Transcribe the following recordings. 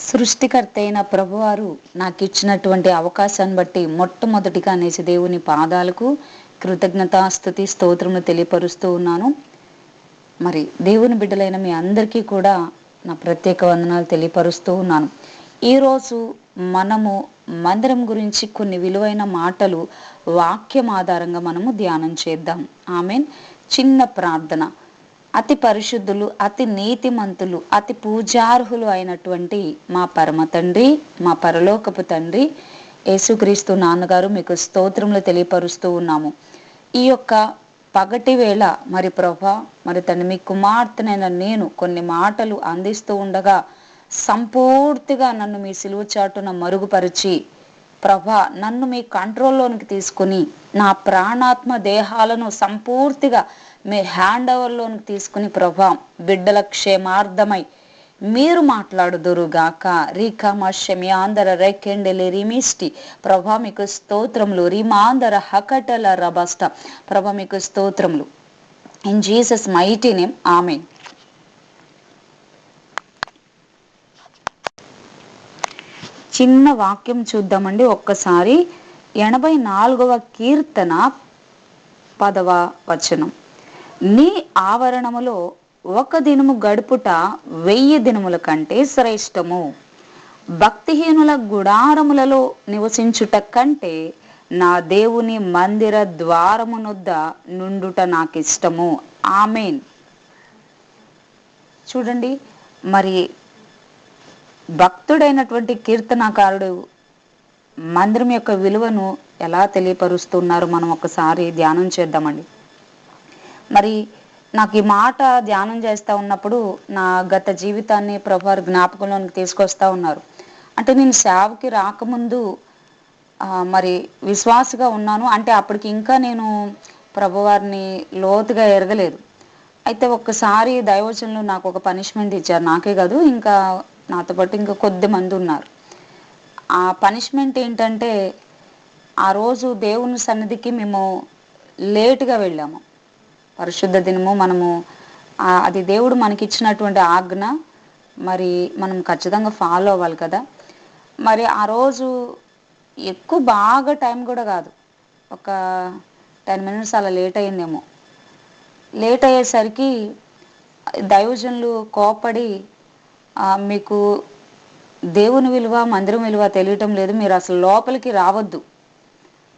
సృష్టికర్త అయిన ప్రభువారు నాకు ఇచ్చినటువంటి అవకాశాన్ని బట్టి మొట్టమొదటిగా అనేసి దేవుని పాదాలకు కృతజ్ఞతాస్తుతి స్తోత్రములు తెలియపరుస్తూ ఉన్నాను. మరి దేవుని బిడ్డలైన మీ అందరికీ కూడా నా ప్రత్యేక వందనాలు తెలియపరుస్తూ ఉన్నాను. ఈరోజు మనము మందిరం గురించి కొన్ని విలువైన మాటలు వాక్యం ఆధారంగా మనము ధ్యానం చేద్దాం. ఆమెన్. చిన్న ప్రార్థన. అతి పరిశుద్ధులు, అతి నీతిమంతులు, అతి పూజార్హులు అయినటువంటి మా పరమ తండ్రి, మా పరలోకపు తండ్రి యేసుక్రీస్తు నాన్నగారు మీకు స్తోత్రములు తెలియపరుస్తూ ఉన్నాము. ఈ యొక్క పగటి వేళ మరి ప్రభా, మరి తండ్రి మీ కుమార్తెనైన నేను కొన్ని మాటలు అందిస్తూ ఉండగా సంపూర్తిగా నన్ను మీ సిలువ చాటున మరుగుపరిచి ప్రభా నన్ను మీ కంట్రోల్లోనికి తీసుకుని నా ప్రాణాత్మ దేహాలను సంపూర్తిగా మీ హ్యాండ్ ఓవర్లోనికి తీసుకుని ప్రభా బిడ్డల క్షేమార్థమై మీరు మాట్లాడుదురుగాక. రీకామశమ్యాందర రెకెండెలి రిమిష్టి ప్రభా మీకు స్తోత్రములు. రిమాందర హకటల రబస్ట ప్రభా మీకు స్తోత్రములు. In Jesus mighty name amen. చిన్న వాక్యం చూద్దామండి ఒక్కసారి. 84వ కీర్తన 10వ వచనం. నీ ఆవరణములో ఒక దినము గడుపుట 1000 దినముల కంటే శ్రేష్టము. భక్తిహీనుల గుడారములలో నివసించుట కంటే నా దేవుని మందిర ద్వారమునొద్ద నుండుట నాకిష్టము. ఆమెన్. చూడండి, మరి భక్తుడైనటువంటి కీర్తనాకారుడు మందిరం యొక్క విలువను ఎలా తెలియపరుస్తున్నారు మనం ఒకసారి ధ్యానం చేద్దామండి. మరి నాకు ఈ మాట ధ్యానం చేస్తూ ఉన్నప్పుడు నా గత జీవితాన్ని ప్రభువారు జ్ఞాపకంలోనికి తీసుకొస్తా ఉన్నారు. అంటే నేను సేవకి రాకముందు మరి విశ్వాసగా ఉన్నాను. అంటే అప్పటికి ఇంకా నేను ప్రభువారిని లోతుగా ఎరగలేదు. అయితే ఒక్కసారి దైవజనులు నాకు ఒక పనిష్మెంట్ ఇచ్చారు. నాకే కాదు, ఇంకా నాతో పాటు ఇంకా కొద్ది మంది ఉన్నారు. ఆ పనిష్మెంట్ ఏంటంటే, ఆ రోజు దేవుని సన్నిధికి మేము లేటుగా వెళ్ళాము. పరిశుద్ధ దినము మనము అది దేవుడు మనకిచ్చినటువంటి ఆజ్ఞ, మరి మనం ఖచ్చితంగా ఫాలో అవ్వాలి కదా. మరి ఆ రోజు ఎక్కువ బాగా టైం కూడా కాదు, ఒక 10 minutes అలా లేట్ అయిందేమో. లేట్ అయ్యేసరికి దైవజనులు కోపడి మీకు దేవుని విలువ మందిరం విలువ తెలియటం లేదు, మీరు అసలు లోపలికి రావద్దు,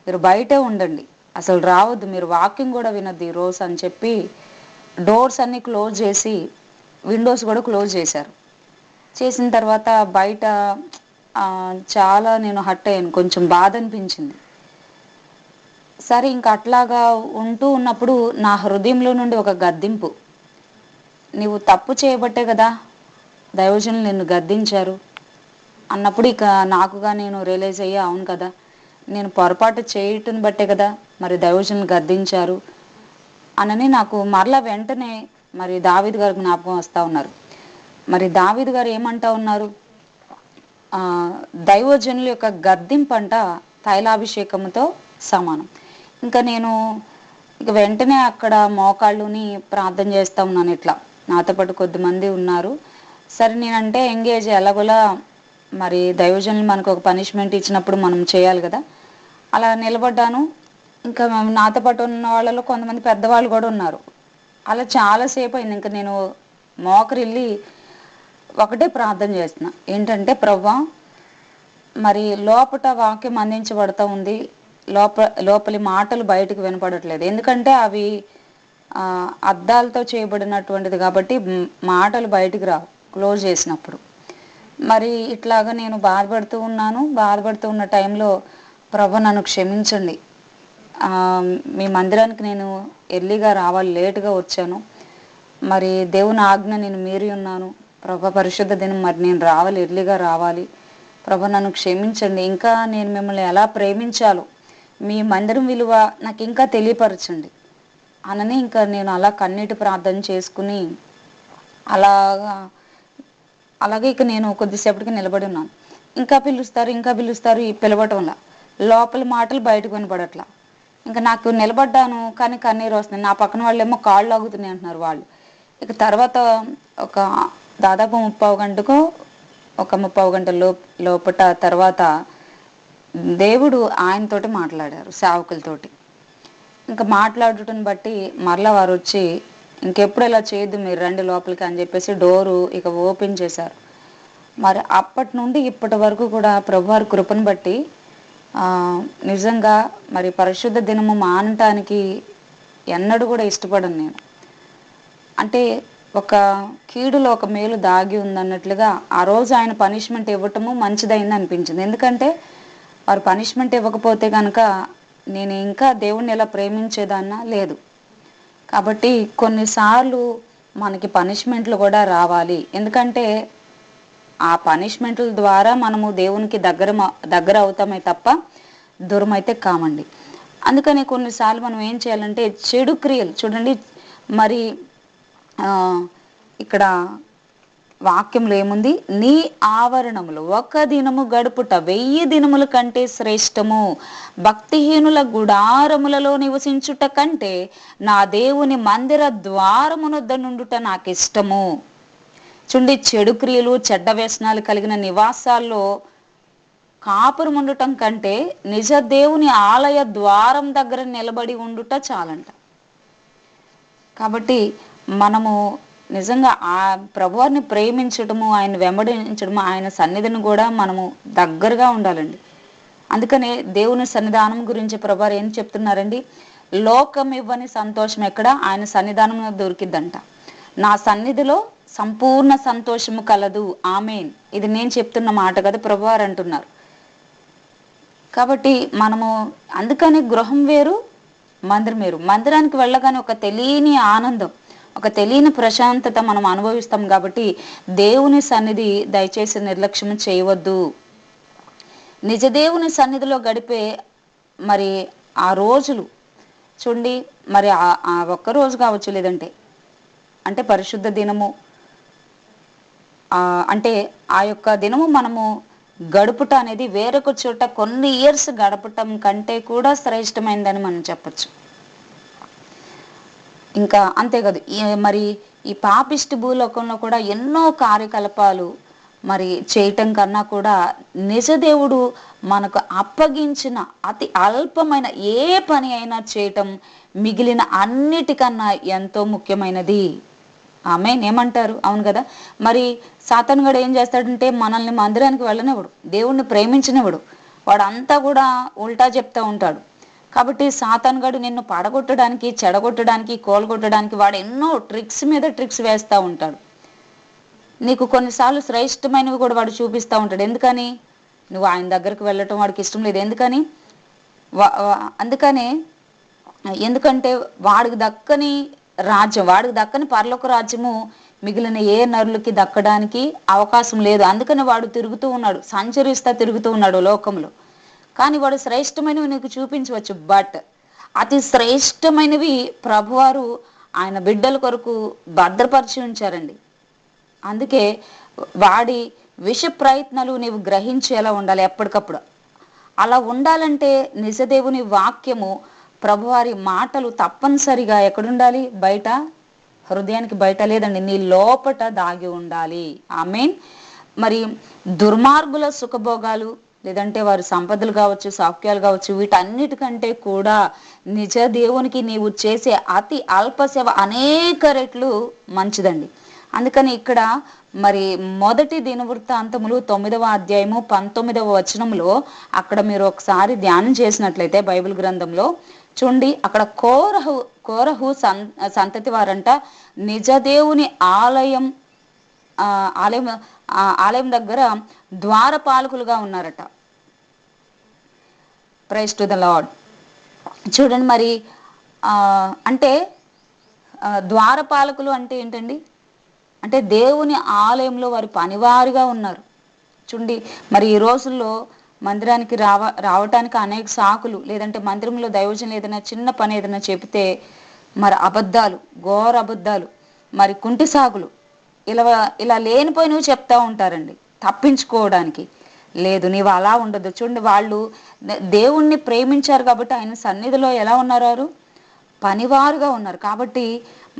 మీరు బయటే ఉండండి, అసలు రావద్దు, మీరు వాకింగ్ కూడా వినద్దు ఈరోజు అని చెప్పి డోర్స్ అన్నీ క్లోజ్ చేసి విండోస్ కూడా క్లోజ్ చేశారు. చేసిన తర్వాత బయట చాలా నేను హర్ట్ అయ్యాను, కొంచెం బాధ అనిపించింది. సరే, ఇంకా అట్లాగా ఉంటూ ఉన్నప్పుడు నా హృదయంలో నుండి ఒక గద్దింపు, నీవు తప్పు చేయబట్టే కదా దైవజనులు నిన్ను గద్దించారు అన్నప్పుడు ఇక నాకుగా నేను రియలైజ్ అయ్యా, అవును కదా, నేను పొరపాటు చేయటం బట్టే కదా మరి దైవజనులు గద్దించారు అనని నాకు మరలా వెంటనే మరి దావీదు గారు జ్ఞాపకం వస్తూ ఉన్నారు. మరి దావీదు గారు ఏమంటా ఉన్నారు, దైవజనుల యొక్క గద్దింపంట తైలాభిషేకంతో సమానం. ఇంకా నేను ఇక వెంటనే అక్కడ మోకాళ్ళుని ప్రార్థన చేస్తూ ఉన్నాను. ఇట్లా నాతో పాటు కొద్దిమంది ఉన్నారు. సరే, నేనంటే ఎంగేజ్ ఎలాగోలా, మరి దైవజనులు మనకు ఒక పనిష్మెంట్ ఇచ్చినప్పుడు మనం చేయాలి కదా. అలా నిలబడ్డాను. ఇంకా నాతో పాటు ఉన్న వాళ్ళలో కొంతమంది పెద్దవాళ్ళు కూడా ఉన్నారు. అలా చాలాసేపు అయింది. ఇంకా నేను మోకరిల్లి ఒకటే ప్రార్థన చేస్తున్నా, ఏంటంటే ప్రభువా, మరి లోపట వాక్యం అందించబడతా ఉంది, లోపలి మాటలు బయటకు వినపడట్లేదు. ఎందుకంటే అవి అద్దాలతో చేయబడినటువంటిది కాబట్టి మాటలు బయటికి రావు క్లోజ్ చేసినప్పుడు. మరి ఇట్లాగా నేను బాధపడుతూ ఉన్న టైంలో, ప్రభు నన్ను క్షమించండి, మీ మందిరానికి నేను ఎర్లీగా రావాలి, లేటుగా వచ్చాను, మరి దేవుని ఆజ్ఞ నేను మీరి ఉన్నాను ప్రభు, పరిశుద్ధ దినం మరి నేను రావాలి, ఎర్లీగా రావాలి, ప్రభు నన్ను క్షమించండి, ఇంకా నేను మిమ్మల్ని ఎలా ప్రేమించాలో మీ మందిరం విలువ నాకు ఇంకా తెలియపరచండి అనని ఇంకా నేను అలా కన్నీటి ప్రార్థన చేసుకుని అలాగే ఇక నేను కొద్దిసేపటికి నిలబడి ఉన్నాను. ఇంకా పిలుస్తారు ఈ పిలవటంలా లోపల మాటలు బయటకు వినపడట్లా. ఇంకా నాకు నిలబడ్డాను, కానీ కన్నీరు వస్తుంది. నా పక్కన వాళ్ళేమో కాళ్ళు లాగుతున్నాయి అంటున్నారు వాళ్ళు. ఇక తర్వాత ఒక దాదాపు 30 గంటకు ఒక 30 గంటల లోపట తర్వాత దేవుడు ఆయనతోటి మాట్లాడారు సేవకులతోటి. ఇంకా మాట్లాడటం బట్టి మరలా వారొచ్చి, ఇంకెప్పుడు ఇలా చేయొద్దు, మీరు రండి లోపలికి అని చెప్పేసి డోరు ఇక ఓపెన్ చేశారు. మరి అప్పటి నుండి ఇప్పటి వరకు కూడా ప్రభువారి కృపను బట్టి నిజంగా మరి పరిశుద్ధ దినము మానటానికి ఎన్నడూ కూడా ఇష్టపడను నేను. అంటే ఒక కీడులో ఒక మేలు దాగి ఉందన్నట్లుగా ఆ రోజు ఆయన పనిష్మెంట్ ఇవ్వటము మంచిదైంది అనిపించింది. ఎందుకంటే వారు పనిష్మెంట్ ఇవ్వకపోతే కనుక నేను ఇంకా దేవుణ్ణి ఎలా ప్రేమించేదాన్నా లేదు. కాబట్టి కొన్నిసార్లు మనకి పనిష్మెంట్లు కూడా రావాలి. ఎందుకంటే ఆ పనిష్మెంట్ల ద్వారా మనము దేవునికి దగ్గర అవుతామే తప్ప దూరం అయితే కామండి. అందుకని కొన్నిసార్లు మనం ఏం చేయాలంటే చెడు క్రియలు చూడండి. మరి ఇక్కడ వాక్యంలో ఏముంది? నీ ఆవరణములు ఒక దినము గడుపుట 1000 దినముల కంటే శ్రేష్టము, భక్తిహీనుల గుడారములలో నివసించుట కంటే నా దేవుని మందిర ద్వారమునొద్ద నుండుట నాకు ఇష్టము. చూడండి, చెడు క్రియలు చెడ్డ వ్యసనాలు కలిగిన నివాసాల్లో కాపురం ఉండటం కంటే నిజ దేవుని ఆలయ ద్వారం దగ్గర నిలబడి ఉండుట చాలంట. కాబట్టి మనము నిజంగా ఆ ప్రభువారిని ప్రేమించటము, ఆయన వెంబడించడము, ఆయన సన్నిధిని కూడా మనము దగ్గరగా ఉండాలండి. అందుకనే దేవుని సన్నిధానం గురించి ప్రభువారు ఏం చెప్తున్నారండి? లోకం ఇవ్వని సంతోషం ఎక్కడ? ఆయన సన్నిధానంలో దొరికిద్దంట. నా సన్నిధిలో సంపూర్ణ సంతోషము కలదు. ఆమేన్. ఇది నేను చెప్తున్న మాట కదా, ప్రభువారు అంటున్నారు. కాబట్టి మనము అందుకని గృహం వేరు, మందిరం వేరు. మందిరానికి వెళ్ళగానే ఒక తెలియని ఆనందం, ఒక తెలియని ప్రశాంతత మనం అనుభవిస్తాం. కాబట్టి దేవుని సన్నిధి దయచేసి నిర్లక్ష్యం చేయవద్దు. నిజ దేవుని సన్నిధిలో గడిపే మరి ఆ రోజులు చూడండి. మరి ఆ ఒక్క రోజు కావచ్చు, లేదంటే అంటే పరిశుద్ధ దినము అంటే ఆ యొక్క దినము మనము గడుపుట అనేది వేరొక చోట కొన్ని ఇయర్స్ గడపటం కంటే కూడా శ్రేష్టమైందని మనం చెప్పచ్చు. ఇంకా అంతేకాదు, మరి ఈ పాపిష్టి భూలోకంలో కూడా ఎన్నో కార్యకలాపాలు మరి చేయటం కన్నా కూడా నిజదేవుడు మనకు అప్పగించిన అతి అల్పమైన ఏ పని అయినా చేయటం మిగిలిన అన్నిటికన్నా ఎంతో ముఖ్యమైనది. ఆమేన్. ఏమంటారు? అవును కదా. మరి సాతాను గడు ఏం చేస్తాడంటే మనల్ని మందిరానికి వెళ్ళనివ్వడు, దేవుణ్ణి ప్రేమించనివ్వడు. వాడు అంతా కూడా ఉల్టా చెప్తా ఉంటాడు. కాబట్టి సాతాను గడు నిన్ను పడగొట్టడానికి, చెడగొట్టడానికి, కోలగొట్టడానికి వాడు ఎన్నో ట్రిక్స్ మీద ట్రిక్స్ వేస్తూ ఉంటాడు. నీకు కొన్నిసార్లు శ్రేష్టమైనవి కూడా వాడు చూపిస్తూ ఉంటాడు. ఎందుకని? నువ్వు ఆయన దగ్గరకు వెళ్ళటం వాడికి ఇష్టం లేదు. ఎందుకని? అందుకనే ఎందుకంటే వాడికి దక్కని రాజ్యం, వాడికి దక్కని పరలోక రాజ్యము మిగిలిన ఏ నరులకి దక్కడానికి అవకాశం లేదు. అందుకని వాడు తిరుగుతూ ఉన్నాడు, సంచరిస్తా తిరుగుతూ ఉన్నాడు లోకంలో. కానీ వాడు శ్రేష్టమైనవి నీకు చూపించవచ్చు, బట్ అతి శ్రేష్టమైనవి ప్రభువారు ఆయన బిడ్డల కొరకు భద్రపరిచి ఉంచారండి. అందుకే వాడి విష ప్రయత్నాలు నీవు గ్రహించేలా ఉండాలి ఎప్పటికప్పుడు. అలా ఉండాలంటే నిజదేవుని వాక్యము, ప్రభువారి మాటలు తప్పనిసరిగా ఎక్కడుండాలి? బయట, హృదయానికి బయట లేదండి, నీ లోపట దాగి ఉండాలి. ఆమేన్. మరి దుర్మార్గుల సుఖభోగాలు, లేదంటే వారి సంపదలు కావచ్చు, సౌఖ్యాలు కావచ్చు, వీటన్నిటికంటే కూడా నిజ దేవునికి నీవు చేసే అతి అల్ప సేవ అనేక రెట్లు మంచిదండి. అందుకని ఇక్కడ మరి మొదటి దినవృత్తాంతములు 9వ అధ్యాయము 19వ వచనంలో అక్కడ మీరు ఒకసారి ధ్యానం చేసినట్లయితే బైబిల్ గ్రంథంలో చూడండి, అక్కడ కోరహు సంతతి వారంట నిజదేవుని ఆలయం ఆలయం దగ్గర ద్వారపాలకులుగా ఉన్నారట. Praise to the lord. చూడండి, మరి అంటే ద్వారపాలకులు అంటే ఏంటండి? అంటే దేవుని ఆలయంలో వారి పనివారుగా ఉన్నారు. చూడండి, మరి ఈ రోజుల్లో మందిరానికి రావటానికి అనేక సాకులు, లేదంటే మందిరంలో దైవజనులు ఏదైనా చిన్న పని ఏదైనా చెబితే మరి అబద్ధాలు, ఘోర అబద్ధాలు, మరి కుంటి సాకులు, ఇలా లేనిపోయినవి చెప్తా ఉంటారండి తప్పించుకోవడానికి. లేదు, నీవు అలా ఉండదు. చూడండి, వాళ్ళు దేవుణ్ణి ప్రేమించారు కాబట్టి ఆయన సన్నిధిలో ఎలా ఉన్నారు? పనివారుగా ఉన్నారు. కాబట్టి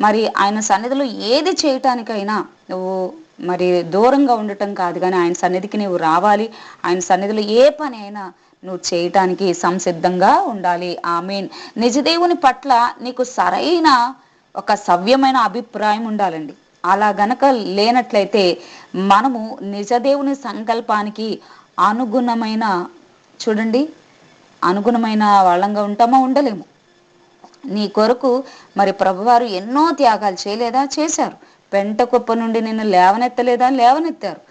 మరి ఆయన సన్నిధిలో ఏది చేయటానికైనా నువ్వు మరి దూరంగా ఉండటం కాదు, కానీ ఆయన సన్నిధికి నువ్వు రావాలి. ఆయన సన్నిధిలో ఏ పని అయినా నువ్వు చేయటానికి సంసిద్ధంగా ఉండాలి. ఆమేన్. నిజదేవుని పట్ల నీకు సరైన ఒక సవ్యమైన అభిప్రాయం ఉండాలండి. అలా గనక లేనట్లయితే మనము నిజదేవుని సంకల్పానికి అనుగుణమైన, చూడండి, అనుగుణమైన వాళ్ళంగా ఉంటామా? ఉండలేము. నీ కొరకు మరి ప్రభువారు ఎన్నో త్యాగాలు చేయలేదా? చేశారు. పెంట కుప్ప నుండి నిన్ను లేవనెత్తలేదా? లేవనెత్తారు.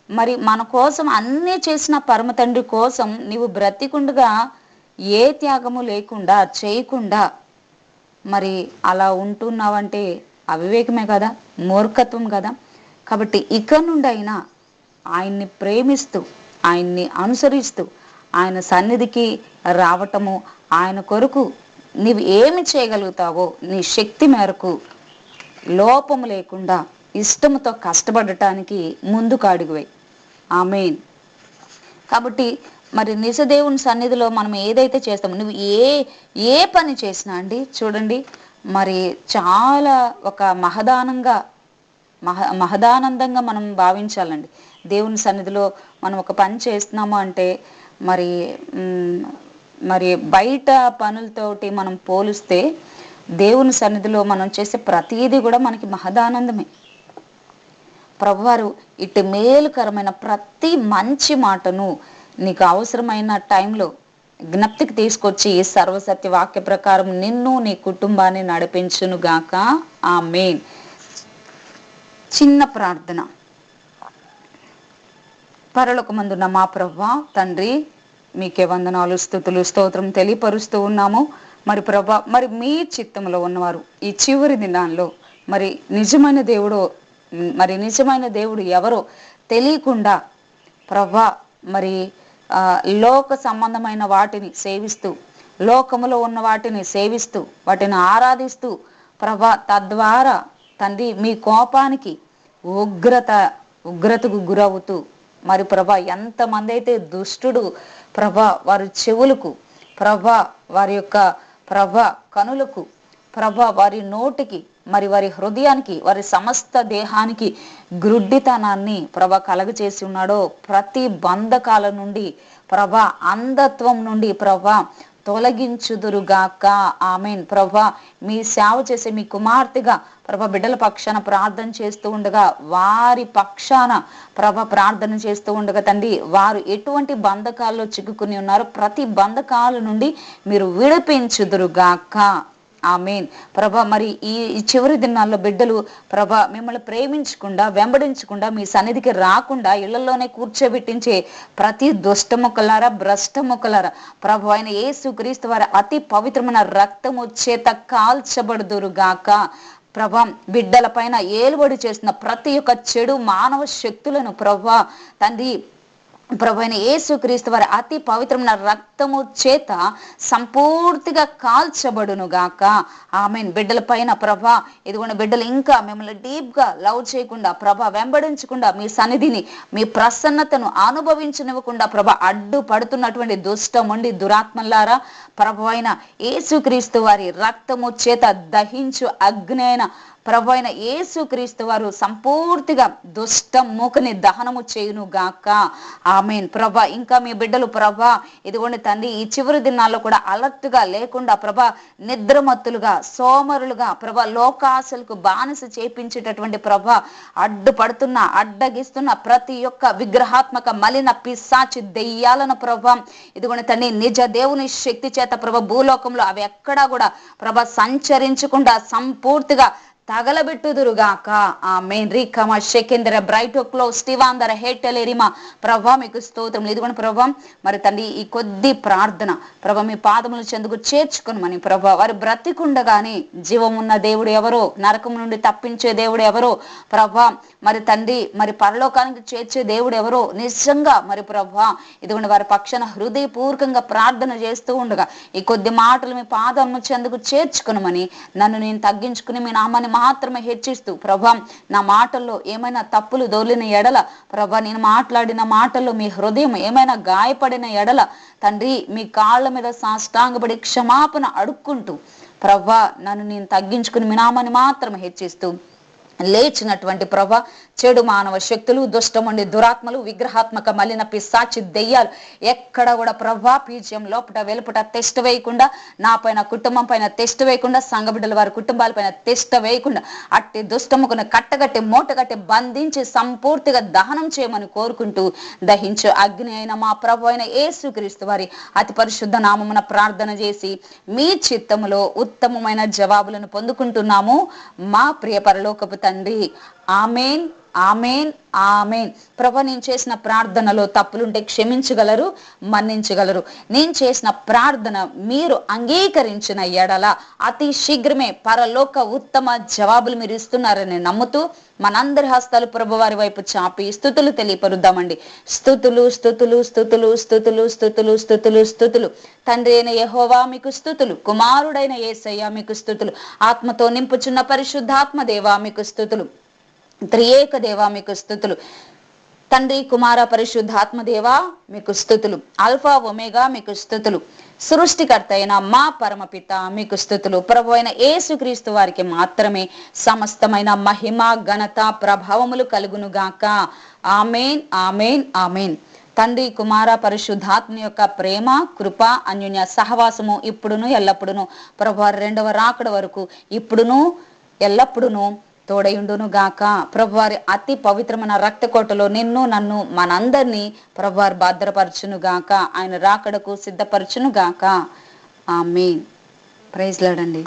మరి మన కోసం అన్నీ చేసిన పరమ తండ్రి కోసం నీవు బ్రతికుండగా ఏ త్యాగము లేకుండా చేయకుండా మరి అలా ఉంటున్నావంటే అవివేకమే కదా, మూర్ఖత్వం కదా. కాబట్టి ఇక నుండి అయినా ఆయన్ని ప్రేమిస్తూ, ఆయన్ని అనుసరిస్తూ, ఆయన సన్నిధికి రావటము, ఆయన కొరకు నీవు ఏమి చేయగలుగుతావో నీ శక్తి మేరకు లోపము లేకుండా ఇష్టముతో కష్టపడటానికి ముందుకు అడుగువే. ఆమేన్. కాబట్టి మరి నిజదేవుని సన్నిధిలో మనం ఏదైతే చేస్తామో, నువ్వు ఏ ఏ పని చేసినా అండి, చూడండి, మరి చాలా ఒక మహదానందంగా మనం భావించాలండి. దేవుని సన్నిధిలో మనం ఒక పని చేస్తున్నాము అంటే మరి మరి బయట పనులతోటి మనం పోలిస్తే దేవుని సన్నిధిలో మనం చేసే ప్రతీది కూడా మనకి మహదానందమే. ప్రభువారు ఇటు మేలుకరమైన ప్రతి మంచి మాటను నీకు అవసరమైన టైంలో జ్ఞప్తికి తీసుకొచ్చి సర్వసత్య వాక్య ప్రకారం నిన్ను నీ కుటుంబాన్ని నడిపించును గాక. ఆమేన్. చిన్న ప్రార్థన. పరలోకమందున్న మా ప్రభువా తండ్రి, మీకే వందనాలు, స్తుతులు, స్తోత్రం తెలియపరుస్తూ ఉన్నాము. మరి ప్రభా, మరి మీ చిత్తంలో ఉన్నవారు ఈ చివరి దినాల్లో మరి నిజమైన దేవుడు ఎవరో తెలియకుండా ప్రభా మరి లోక సంబంధమైన వాటిని సేవిస్తూ, లోకములో ఉన్న వాటిని సేవిస్తూ, వాటిని ఆరాధిస్తూ ప్రభా, తద్వారా తండ్రి మీ కోపానికి ఉగ్రతకు గురవుతూ మరి ప్రభా ఎంతమంది అయితే దుష్టుడు ప్రభా వారి చెవులకు, ప్రభా వారి యొక్క ప్రభా కనులకు, ప్రభా వారి నోటికి, మరి వారి హృదయానికి, వారి సమస్త దేహానికి గ్రుడ్డితనాన్ని ప్రభా కలగచేసి ఉన్నాడో, ప్రతి బంధకాల నుండి ప్రభా, అంధత్వం నుండి ప్రభా తొలగించుదురుగాక. ఆమేన్. ప్రభా, మీ సేవ చేసే మీ కుమార్తెగా ప్రభా బిడ్డల పక్షాన ప్రార్థన చేస్తూ ఉండగా, వారి పక్షాన ప్రభా ప్రార్థన చేస్తూ ఉండగా తండ్రి, వారు ఎటువంటి బంధకాల్లో చిక్కుకుని ఉన్నారో ప్రతి బంధకాల నుండి మీరు విడిపించుదురుగాక. ఆమేన్. ప్రభా, మరి ఈ చివరి దినాల్లో బిడ్డలు ప్రభా మిమ్మల్ని ప్రేమించకుండా, వెంబడించకుండా, మీ సన్నిధికి రాకుండా ఇళ్లలోనే కూర్చోబెట్టించే ప్రతి దుష్టముఖలారా, భ్రష్టముఖలారా ప్రభు అయిన యేసుక్రీస్తు వారి అతి పవిత్రమైన రక్తము చేత కాల్చబడుదురుగాక. ప్రభా, బిడ్డల పైన ఏలుబడి చేస్తున్న ప్రతి ఒక్క చెడు మానవ శక్తులను ప్రభా తండ్రి, ప్రభు అయిన యేసుక్రీస్తు వారి అతి పవిత్రమైన రక్తము చేత సంపూర్తిగా కాల్చబడును గాక. ఆమేన్. బిడ్డల పైన ప్రభా, ఇదిగోండి, బిడ్డలు ఇంకా మిమ్మల్ని డీప్ గా లవ్ చేయకుండా ప్రభా, వెంబడించకుండా, మీ సన్నిధిని, మీ ప్రసన్నతను అనుభవించనివ్వకుండా ప్రభా అడ్డు పడుతున్నటువంటి దుష్టముండి దురాత్మలారా ప్రభు అయిన యేసుక్రీస్తు వారి రక్తము చేత దహించు అగ్ని అయిన ప్రభు అయిన యేసుక్రీస్తు వారు సంపూర్తిగా దుష్ట మూకని దహనము చేయును గాక. ఆమేన్. ప్రభా, ఇంకా మీ బిడ్డలు ప్రభా ఇదిగోండి తండ్రి, ఈ చివరి దినాల్లో కూడా అలర్ట్ గా లేకుండా ప్రభా, నిద్రమత్తులుగా, సోమరులుగా ప్రభా, లోకాశలకు బానిస చేపించేటటువంటి ప్రభా, అడ్డగిస్తున్న ప్రతి ఒక్క విగ్రహాత్మక మలిన పిశాచి దెయ్యాలను ప్రభా ఇదిగోండి తండ్రి, నిజ దేవుని శక్తి చేత ప్రభా భూలోకంలో అవి ఎక్కడా కూడా ప్రభా సంచరించకుండా సంపూర్తిగా తగలబెట్టుదురుగాక. ఆమేన్. రీకమ షెకెందర బ్రైట్ క్లో స్టివాందర హేటలేరిమా ప్రభా మీకు స్తోత్రం. ఇదిగోండి ప్రభా, మరి తండ్రి ఈ కొద్ది ప్రార్థన ప్రభా మీ పాదములు చెందుకు చేర్చుకునమని ప్రభా, వారి బ్రతికుండగానే జీవమున్న దేవుడు ఎవరో, నరకం నుండి తప్పించే దేవుడు ఎవరో ప్రభా, మరి తండ్రి మరి పరలోకానికి చేర్చే దేవుడు ఎవరో నిజంగా మరి ప్రభా ఇదిగోండి వారి పక్షాన హృదయపూర్వకంగా ప్రార్థన చేస్తూ ఉండగా ఈ కొద్ది మాటలు మీ పాదము చెందుకు చేర్చుకునమని, నన్ను నేను తగ్గించుకుని మీ నామాన్ని మాత్రమే హెచ్చిస్తూ ప్రభా, నా మాటల్లో ఏమైనా తప్పులు దొర్లిన ఎడల ప్రభా, నేను మాట్లాడిన మాటల్లో మీ హృదయం ఏమైనా గాయపడిన ఎడల తండ్రి, మీ కాళ్ళ మీద సాష్టాంగపడి క్షమాపణ అడుక్కుంటూ ప్రభా, నన్ను నేను తగ్గించుకుని మీ నామాన్ని మాత్రమే హెచ్చిస్తూ లేచినటువంటి ప్రభా చెడు మానవ శక్తులు, దుష్టముండి దురాత్మలు, విగ్రహాత్మక మలిన పిశాచి దెయ్యాలు ఎక్కడ కూడా ప్రభా పీజ్యం లోపట వెలుపట టెస్ట్ వేయకుండా, నా పైన కుటుంబం పైన టెస్ట్ వేయకుండా, సంఘబిడ్డల వారి కుటుంబాల పైన టెస్ట్ వేయకుండా అట్టి దుష్టముకును కట్టగట్టి మూటగట్టి బంధించి సంపూర్తిగా దహనం చేయమని కోరుకుంటూ, దహించు అగ్ని అయిన మా ప్రభు అయిన యేసుక్రీస్తు వారి అతి పరిశుద్ధ నామమున ప్రార్థన చేసి మీ చిత్తములో ఉత్తమమైన జవాబులను పొందుకుంటున్నాము మా ప్రియ పరలోకపు తండ్రి. Amen, amen, amen. ప్రభు, నేను చేసిన ప్రార్థనలో తప్పులుంటే క్షమించగలరు, మన్నించగలరు. నేను చేసిన ప్రార్థన మీరు అంగీకరించిన ఎడల అతి శీఘ్రమే పరలోక ఉత్తమ జవాబులు మీరు ఇస్తున్నారని నమ్ముతూ మనందరి హస్తాలు ప్రభు వారి వైపు చాపి స్తుతులు తెలియపరుద్దామండి. స్తుతులు, స్తుతులు, స్తుతులు, స్తుతులు, స్తుతులు, స్తుతులు, స్తుతులు. తండ్రి అయిన యెహోవా మీకు స్తుతులు, కుమారుడైన యేసయ్య మీకు స్తుతులు, ఆత్మతో నింపుచున్న పరిశుద్ధాత్మ దేవా మీకు స్తుతులు, త్రియేక దేవా మీకు స్తుతులు, తండ్రి కుమార పరిశుద్ధాత్మ దేవా మీకు స్తుతులు, ఆల్ఫా ఒమేగా మీకు స్తుతులు, సృష్టికర్త అయిన మా పరమపిత మీకు స్తుతులు. ప్రభు అయిన యేసుక్రీస్తు వారికి మాత్రమే సమస్తమైన మహిమ, ఘనత, ప్రభావములు కలుగును గాక. Amen, amen, amen. తండ్రి కుమార పరిశుద్ధాత్మ యొక్క ప్రేమ, కృప, అన్యోన్య సహవాసము ఇప్పుడును ఎల్లప్పుడును ప్రభు రెండవ రాకడ వరకు ఇప్పుడును ఎల్లప్పుడును తోడయుండును గాక. ప్రభువారి అతి పవిత్రమైన రక్త కోటలో నిన్ను, నన్ను, మనందరినీ ప్రభువారు భద్రపరచును గాక. ఆయన రాకడకు సిద్ధపరచును గాక. ఆమేన్. ప్రైజ్ లార్డ్ అండి.